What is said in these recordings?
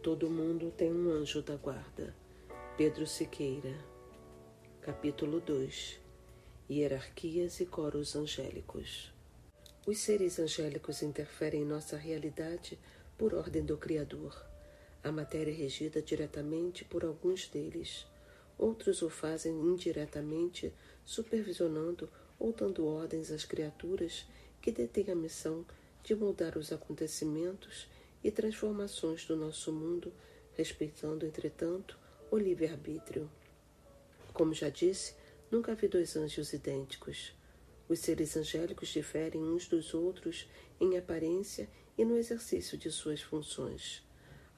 Todo mundo tem um anjo da guarda. Pedro Siqueira. Capítulo 2. Hierarquias e coros angélicos. Os seres angélicos interferem em nossa realidade por ordem do Criador. A matéria é regida diretamente por alguns deles. Outros o fazem indiretamente, supervisionando ou dando ordens às criaturas que detêm a missão de moldar os acontecimentos e transformações do nosso mundo, respeitando, entretanto, o livre-arbítrio. Como já disse, nunca vi dois anjos idênticos. Os seres angélicos diferem uns dos outros em aparência e no exercício de suas funções.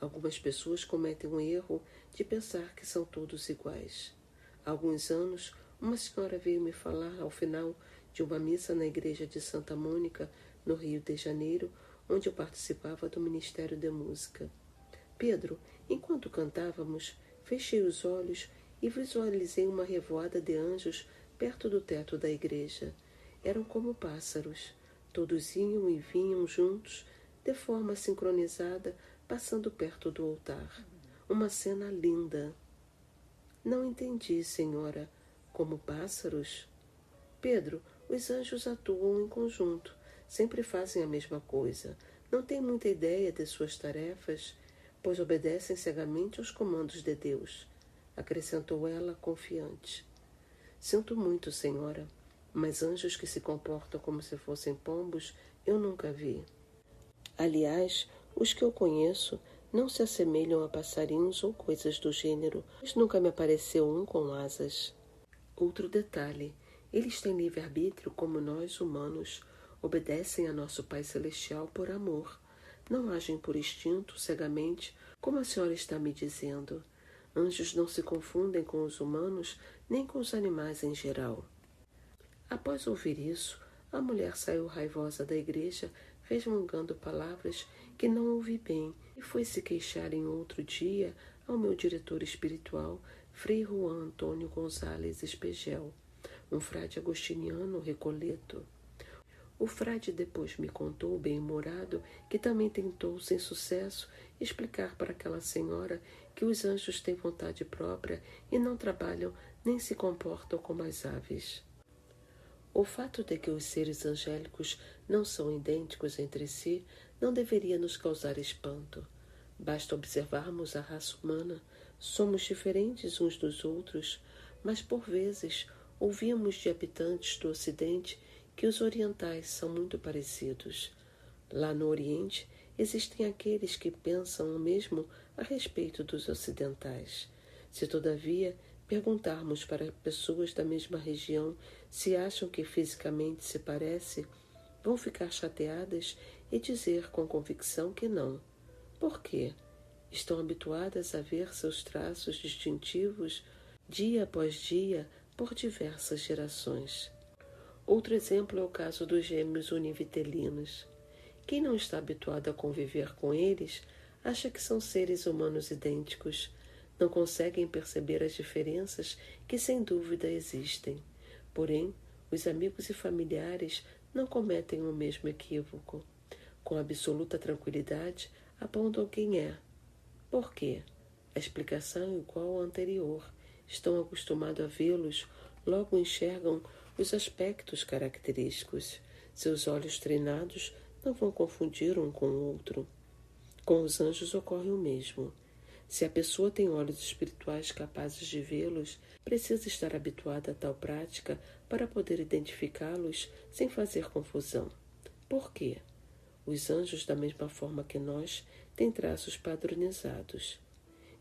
Algumas pessoas cometem o erro de pensar que são todos iguais. Há alguns anos, uma senhora veio me falar ao final de uma missa na igreja de Santa Mônica, no Rio de Janeiro, onde eu participava do Ministério de Música. Pedro, enquanto cantávamos, fechei os olhos e visualizei uma revoada de anjos perto do teto da igreja. Eram como pássaros. Todos iam e vinham juntos, de forma sincronizada, passando perto do altar. Uma cena linda. Não entendi, senhora. Como pássaros? Pedro, os anjos atuam em conjunto. Sempre fazem a mesma coisa. Não têm muita ideia de suas tarefas, pois obedecem cegamente aos comandos de Deus, acrescentou ela, confiante. Sinto muito, senhora, mas anjos que se comportam como se fossem pombos eu nunca vi. Aliás, os que eu conheço não se assemelham a passarinhos ou coisas do gênero, mas nunca me apareceu um com asas. Outro detalhe, eles têm livre-arbítrio como nós, humanos, obedecem a nosso Pai Celestial por amor. Não agem por instinto, cegamente, como a senhora está me dizendo. Anjos não se confundem com os humanos, nem com os animais em geral. Após ouvir isso, a mulher saiu raivosa da igreja, resmungando palavras que não ouvi bem, e foi se queixar em outro dia ao meu diretor espiritual, Frei Juan Antônio Gonzalez Espegel, um frade agostiniano recoleto. O frade depois me contou, bem-humorado, que também tentou, sem sucesso, explicar para aquela senhora que os anjos têm vontade própria e não trabalham nem se comportam como as aves. O fato de que os seres angélicos não são idênticos entre si não deveria nos causar espanto. Basta observarmos a raça humana. Somos diferentes uns dos outros, mas por vezes ouvimos de habitantes do Ocidente que os orientais são muito parecidos. Lá no Oriente existem aqueles que pensam o mesmo a respeito dos ocidentais. Se, todavia, perguntarmos para pessoas da mesma região se acham que fisicamente se parece, vão ficar chateadas e dizer com convicção que não. Por quê? Estão habituadas a ver seus traços distintivos dia após dia por diversas gerações. Outro exemplo é o caso dos gêmeos univitelinos. Quem não está habituado a conviver com eles acha que são seres humanos idênticos. Não conseguem perceber as diferenças que sem dúvida existem. Porém, os amigos e familiares não cometem o mesmo equívoco. Com absoluta tranquilidade, apontam quem é. Por quê? A explicação é igual à anterior. Estão acostumados a vê-los, logo enxergam os aspectos característicos. Seus olhos treinados não vão confundir um com o outro. Com os anjos ocorre o mesmo. Se a pessoa tem olhos espirituais capazes de vê-los, precisa estar habituada a tal prática para poder identificá-los sem fazer confusão. Por quê? Os anjos, da mesma forma que nós, têm traços padronizados.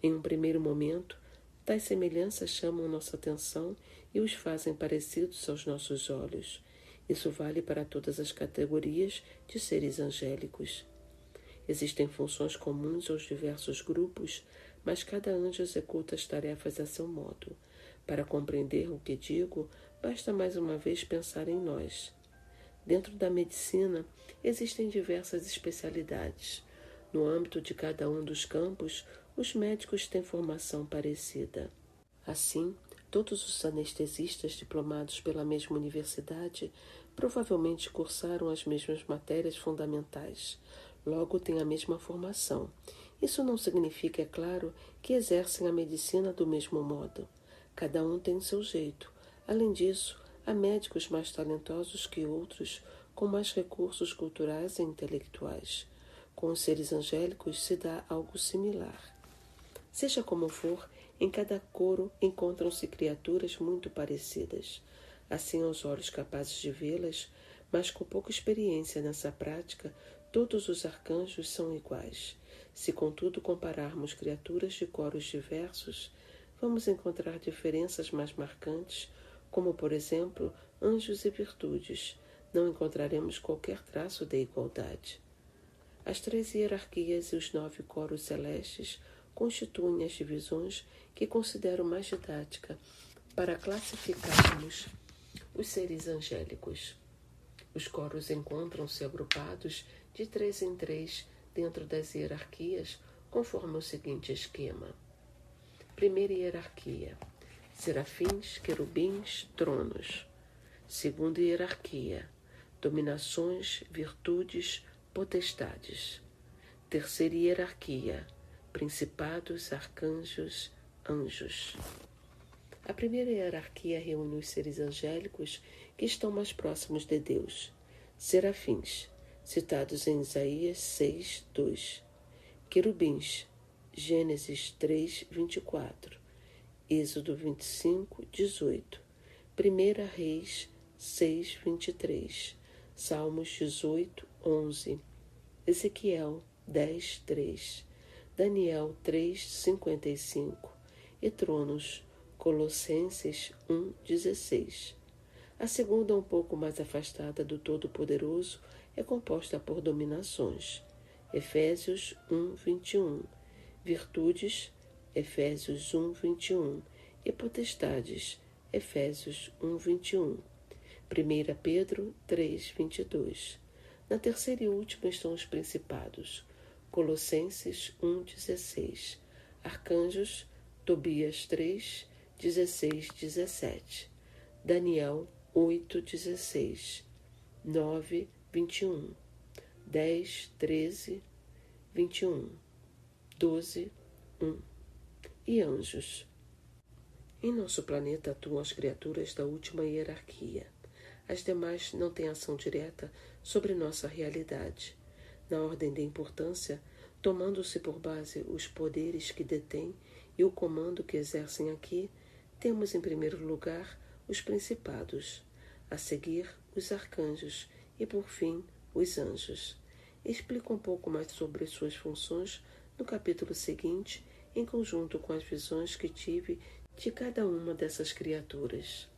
Em um primeiro momento, tais semelhanças chamam nossa atenção e os fazem parecidos aos nossos olhos. Isso vale para todas as categorias de seres angélicos. Existem funções comuns aos diversos grupos, mas cada anjo executa as tarefas a seu modo. Para compreender o que digo, basta mais uma vez pensar em nós. Dentro da medicina, existem diversas especialidades. No âmbito de cada um dos campos, os médicos têm formação parecida. Assim, todos os anestesistas diplomados pela mesma universidade provavelmente cursaram as mesmas matérias fundamentais, logo têm a mesma formação, Isso não significa, é claro, que exercem a medicina do mesmo modo. Cada um tem seu jeito. Além disso, há médicos mais talentosos que outros, com mais recursos culturais e intelectuais. Com os seres angélicos se dá algo similar. Seja como for, em cada coro encontram-se criaturas muito parecidas. Assim, aos olhos capazes de vê-las, mas com pouca experiência nessa prática, todos os arcanjos são iguais. Se, contudo, compararmos criaturas de coros diversos, vamos encontrar diferenças mais marcantes, como, por exemplo, anjos e virtudes. Não encontraremos qualquer traço de igualdade. As 3 hierarquias e os 9 coros celestes constituem as divisões que considero mais didática para classificarmos os seres angélicos. Os coros encontram-se agrupados de 3 em 3 dentro das hierarquias, conforme o seguinte esquema. Primeira hierarquia: serafins, querubins, tronos. Segunda hierarquia: dominações, virtudes, potestades. Terceira hierarquia: principados, arcanjos, anjos. A primeira hierarquia reúne os seres angélicos que estão mais próximos de Deus. Serafins, citados em Isaías 6, 2. Querubins, Gênesis 3, 24. Êxodo 25, 18. 1 Reis 6, 23. Salmos 18, 11. Ezequiel 10, 3. Daniel 3, 55. E tronos, Colossenses 1, 16. A segunda, um pouco mais afastada do Todo-Poderoso, é composta por dominações. Efésios 1, 21. Virtudes, Efésios 1, 21. E potestades, Efésios 1, 21. 1 Pedro 3, 22. Na terceira e última estão os principados. Colossenses 1, 16. Arcanjos, Tobias 3, 16, 17. Daniel 8, 16. 9, 21. 10, 13, 21. 12, 1. E anjos. Em nosso planeta atuam as criaturas da última hierarquia. As demais não têm ação direta sobre nossa realidade. Na ordem de importância, tomando-se por base os poderes que detêm e o comando que exercem aqui, temos em primeiro lugar os principados, a seguir os arcanjos e, por fim, os anjos. Explico um pouco mais sobre suas funções no capítulo seguinte, em conjunto com as visões que tive de cada uma dessas criaturas.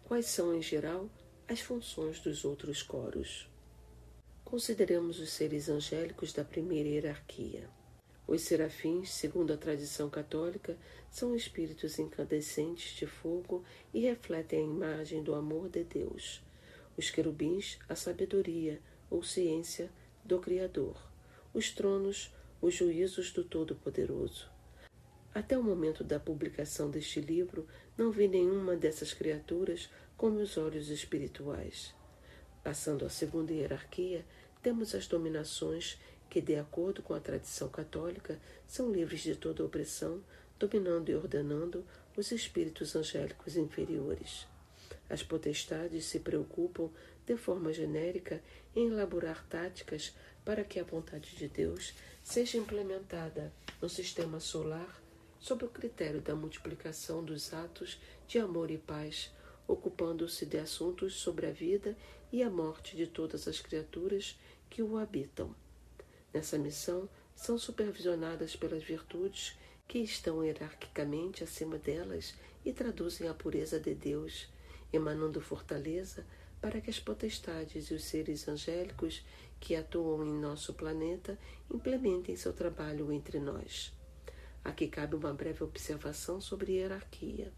Quais são, em geral, as funções dos outros coros? Consideremos os seres angélicos da primeira hierarquia. Os serafins, segundo a tradição católica, são espíritos incandescentes de fogo e refletem a imagem do amor de Deus. Os querubins, a sabedoria ou ciência do Criador. Os tronos, os juízos do Todo-Poderoso. Até o momento da publicação deste livro, não vi nenhuma dessas criaturas com meus olhos espirituais. Passando à segunda hierarquia, temos as dominações que, de acordo com a tradição católica, são livres de toda opressão, dominando e ordenando os espíritos angélicos inferiores. As potestades se preocupam, de forma genérica, em elaborar táticas para que a vontade de Deus seja implementada no sistema solar sob o critério da multiplicação dos atos de amor e paz, ocupando-se de assuntos sobre a vida e a morte de todas as criaturas que o habitam. Nessa missão, são supervisionadas pelas virtudes que estão hierarquicamente acima delas e traduzem a pureza de Deus, emanando fortaleza para que as potestades e os seres angélicos que atuam em nosso planeta implementem seu trabalho entre nós. Aqui cabe uma breve observação sobre hierarquia.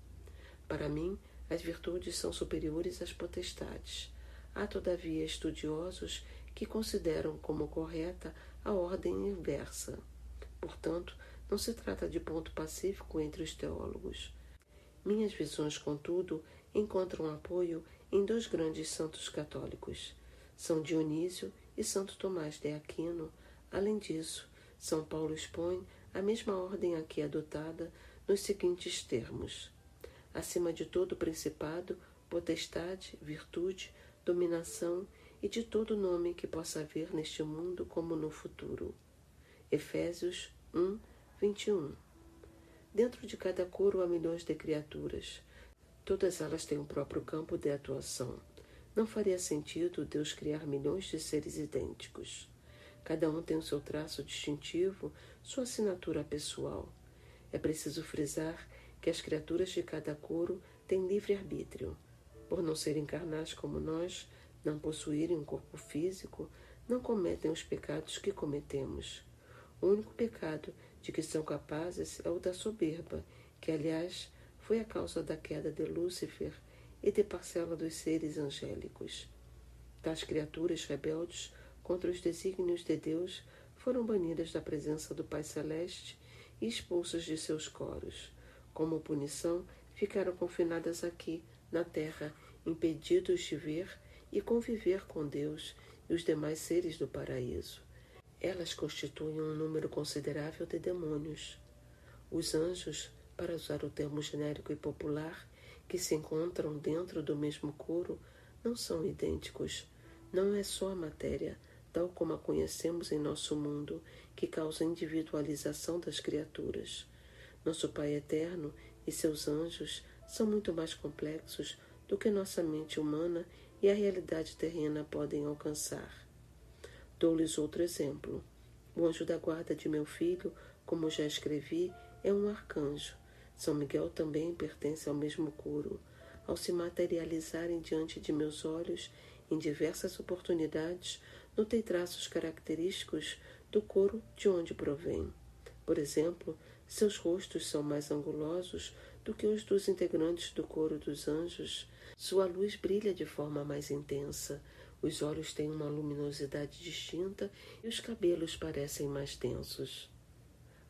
Para mim, as virtudes são superiores às potestades. Há, todavia, estudiosos que consideram como correta a ordem inversa. Portanto, não se trata de ponto pacífico entre os teólogos. Minhas visões, contudo, encontram apoio em 2 grandes santos católicos, São Dionísio e Santo Tomás de Aquino. Além disso, São Paulo expõe a mesma ordem aqui adotada nos seguintes termos: acima de todo principado, potestade, virtude, dominação e de todo nome que possa haver neste mundo como no futuro. Efésios 1, 21. Dentro de cada coro há milhões de criaturas. Todas elas têm o próprio campo de atuação. Não faria sentido Deus criar milhões de seres idênticos. Cada um tem o seu traço distintivo, sua assinatura pessoal. É preciso frisar que as criaturas de cada coro têm livre-arbítrio. Por não serem carnais como nós, não possuírem um corpo físico, não cometem os pecados que cometemos. O único pecado de que são capazes é o da soberba, que, aliás, foi a causa da queda de Lúcifer e de parcela dos seres angélicos. Tais criaturas rebeldes contra os desígnios de Deus foram banidas da presença do Pai Celeste e expulsas de seus coros. Como punição, ficaram confinadas aqui, na terra, impedidos de ver e conviver com Deus e os demais seres do paraíso. Elas constituem um número considerável de demônios. Os anjos, para usar o termo genérico e popular, que se encontram dentro do mesmo coro, não são idênticos. Não é só a matéria, tal como a conhecemos em nosso mundo, que causa a individualização das criaturas. Nosso Pai Eterno e seus anjos são muito mais complexos do que nossa mente humana e a realidade terrena podem alcançar. Dou-lhes outro exemplo. O anjo da guarda de meu filho, como já escrevi, é um arcanjo. São Miguel também pertence ao mesmo coro. Ao se materializarem diante de meus olhos, em diversas oportunidades, notei traços característicos do coro de onde provém. Por exemplo, seus rostos são mais angulosos do que os dos integrantes do coro dos anjos. Sua luz brilha de forma mais intensa. Os olhos têm uma luminosidade distinta e os cabelos parecem mais densos.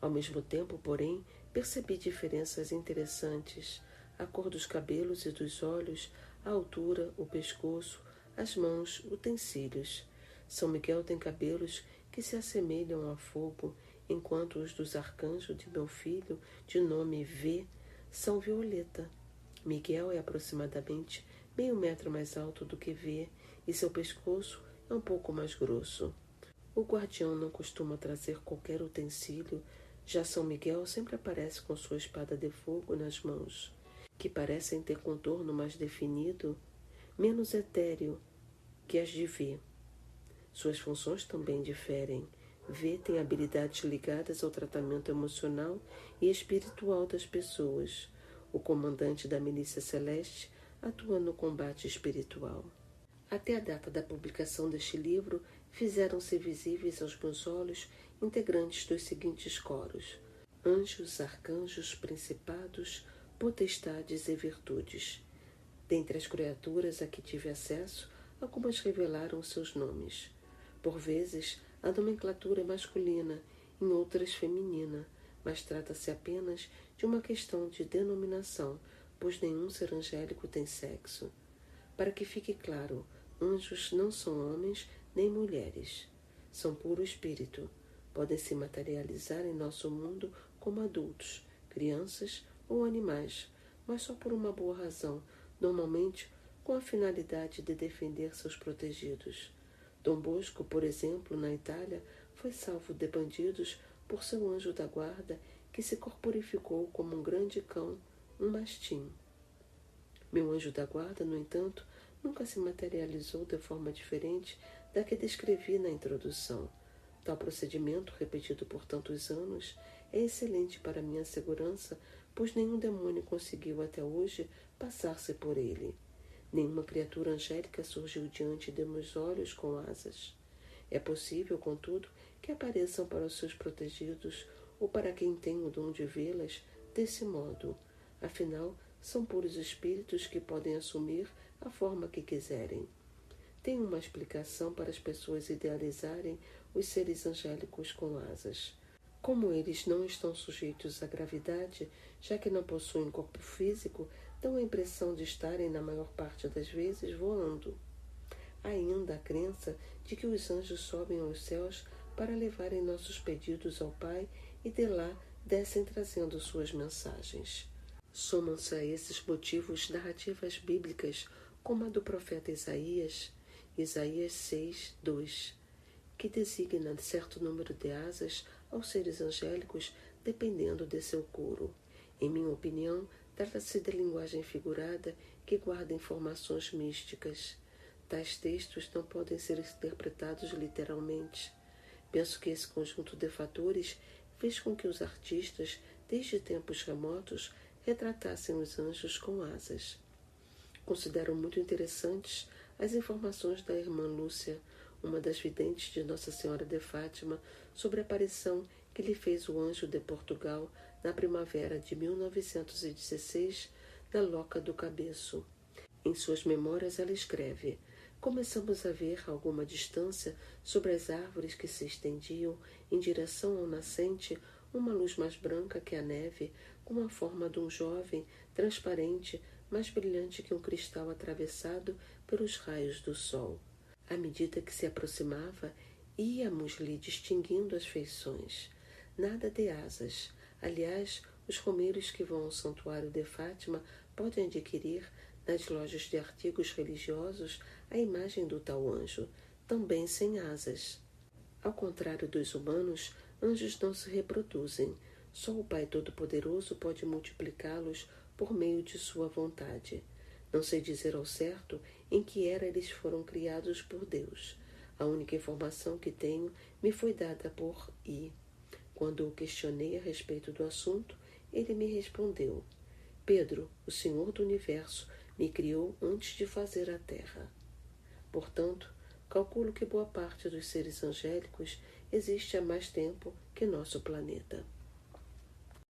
Ao mesmo tempo, porém, percebi diferenças interessantes. A cor dos cabelos e dos olhos, a altura, o pescoço, as mãos, utensílios. São Miguel tem cabelos que se assemelham a fogo, enquanto os dos arcanjos de meu filho, de nome V, são violeta. Miguel é aproximadamente meio metro mais alto do que V, e seu pescoço é um pouco mais grosso. O guardião não costuma trazer qualquer utensílio, já São Miguel sempre aparece com sua espada de fogo nas mãos, que parecem ter contorno mais definido, menos etéreo que as de V. Suas funções também diferem. V tem habilidades ligadas ao tratamento emocional e espiritual das pessoas. O comandante da milícia celeste atua no combate espiritual. Até a data da publicação deste livro, fizeram-se visíveis aos meus olhos integrantes dos seguintes coros: anjos, arcanjos, principados, potestades e virtudes. Dentre as criaturas a que tive acesso, algumas revelaram seus nomes. Por vezes, a nomenclatura é masculina, em outras feminina, mas trata-se apenas de uma questão de denominação, pois nenhum ser angélico tem sexo. Para que fique claro, anjos não são homens nem mulheres. São puro espírito. Podem se materializar em nosso mundo como adultos, crianças ou animais, mas só por uma boa razão, normalmente com a finalidade de defender seus protegidos. Dom Bosco, por exemplo, na Itália, foi salvo de bandidos por seu anjo da guarda, que se corporificou como um grande cão, um mastim. Meu anjo da guarda, no entanto, nunca se materializou de forma diferente da que descrevi na introdução. Tal procedimento, repetido por tantos anos, é excelente para minha segurança, pois nenhum demônio conseguiu até hoje passar-se por ele. Nenhuma criatura angélica surgiu diante de meus olhos com asas. É possível, contudo, que apareçam para os seus protegidos ou para quem tem o dom de vê-las desse modo. Afinal, são puros espíritos que podem assumir a forma que quiserem. Tem uma explicação para as pessoas idealizarem os seres angélicos com asas. Como eles não estão sujeitos à gravidade, já que não possuem corpo físico, dão a impressão de estarem, na maior parte das vezes, voando. Há ainda a crença de que os anjos sobem aos céus para levarem nossos pedidos ao Pai e de lá descem trazendo suas mensagens. Somam-se a esses motivos narrativas bíblicas como a do profeta Isaías 6:2, que designa certo número de asas aos seres angélicos dependendo de seu coro. Em minha opinião, trata-se de linguagem figurada que guarda informações místicas. Tais textos não podem ser interpretados literalmente. Penso que esse conjunto de fatores fez com que os artistas, desde tempos remotos, retratassem os anjos com asas. Considero muito interessantes as informações da irmã Lúcia, uma das videntes de Nossa Senhora de Fátima, sobre a aparição que lhe fez o anjo de Portugal na primavera de 1916, na Loca do Cabeço. Em suas memórias ela escreve: começamos a ver a alguma distância sobre as árvores que se estendiam em direção ao nascente uma luz mais branca que a neve, com a forma de um jovem, transparente, mais brilhante que um cristal atravessado pelos raios do sol. À medida que se aproximava, íamos-lhe distinguindo as feições. Nada de asas. Aliás, os romeiros que vão ao santuário de Fátima podem adquirir, nas lojas de artigos religiosos, a imagem do tal anjo, também sem asas. Ao contrário dos humanos, anjos não se reproduzem. Só o Pai Todo-Poderoso pode multiplicá-los por meio de sua vontade. Não sei dizer ao certo em que era eles foram criados por Deus. A única informação que tenho me foi dada por I. Quando o questionei a respeito do assunto, ele me respondeu: Pedro, o Senhor do Universo, me criou antes de fazer a terra. Portanto, calculo que boa parte dos seres angélicos existe há mais tempo que nosso planeta.